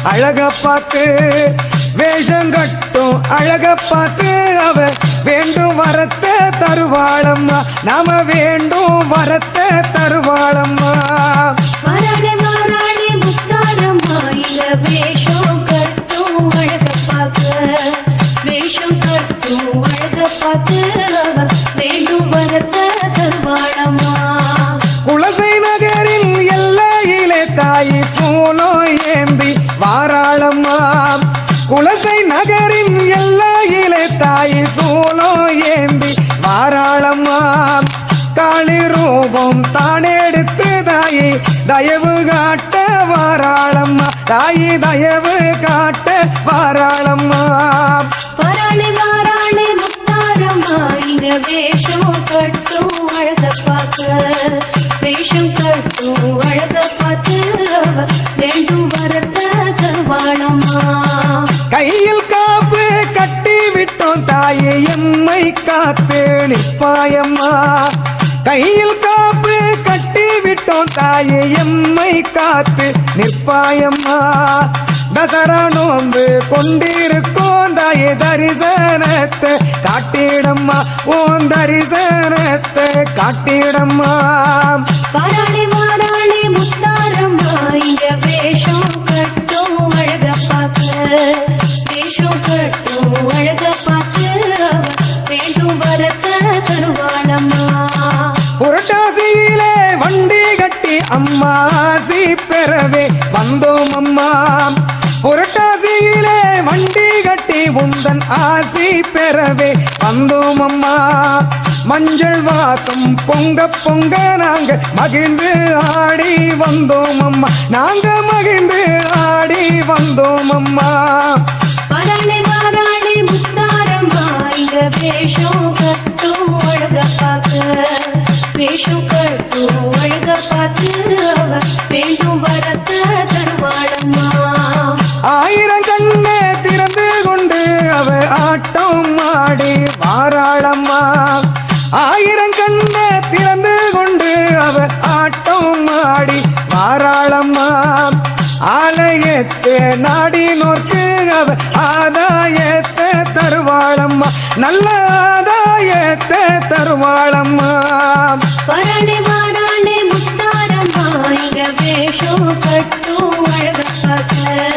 அழக பார்த்து வேஷம் கட்டும் அழக பார்த்து அவ வேண்டும் வரத்தை தருவாளம்மா நாம வேண்டும் வரத்தை தருவாளம்மா வேஷம் கட்டும் அழக பார்த்து வேஷம் கட்டும் அழக பார்த்து வேண்டும் வரத்தை தருவாளம்மா குலசை நகரில் எல்லையிலே தாயி சூனோ ஏந்தி வாராளம்மா குலசை நகரின் எல்லையிலே தாயி சூனோ ஏந்தி வாராளம்மா காளி ரூபம் தானெடுத்து தாயி தயவு காட்ட வாராளம்மா தாயி தயவு காட்ட வாராளம்மா பராளி வாராளி முத்தாரம்மா இங்க வேஷம் கட்டும் அழக பார்க்க வேஷம் கட்டும் அழக பார்த்து வேண்டும் வரத்தை தருவாளம்மா கையில் காப்பு கட்டி விட்டோம் தாயே எம்மை காத்து நிற்பாயம்மா கையில் காப்பு கட்டி விட்டோம் தாயே எம்மை காத்து நிற்பாயம்மா தசரா நோன்பு கொண்டிருக்கோம் தாயே தரிசனத்தை காட்டிடம்மா ஓன் தரிசனத்தை காட்டிடம்மா பராளி வாராளி முத்தாரம்மா இங்க வேஷம் கட்டும் அழக பார்க்க வேஷம் கட்டும் அழக பார்த்து வேண்டும் வரத்தை தருவாளம்மா புரட்டாசியிலே வண்டி கட்டி அம்மாசி பெறவே வந்தோம் அம்மா புரட்டாசியிலே வண்டி கட்டி உந்தன் ஆசி பெறவே வந்தோம் அம்மா மஞ்சள் வாசம் பொங்க பொங்க நாங்க மகிழ்ந்து ஆடி வந்தோம் அம்மா நாங்க மகிழ்ந்து ஆடி வந்தோம் அம்மா பராளி வாராளி முத்தாரம்மா இங்க வேஷம் கட்டும் அழக பார்க்க வேஷம் கட்டும் அழக பார்த்து வேண்டும் வரத்தை தருவாளம்மா ஆயிரம் கண்ணே திறந்து கொண்டு அவ ஆட்டம் ஆடி வாராளம்மா ஆயிரம் கண்ணே திறந்து கொண்டு அவ ஆட்டம் ஆடி வாராளம்மா ஆலயத்தை நாடி நோக்கு அவ ஆதாயத்தை தருவாளம்மா நல்ல ஆதாயத்தை தருவாளம்மா பராளி வாராளி முத்தாரம்மா இங்க வேஷம் கட்டும் அழக பார்க்க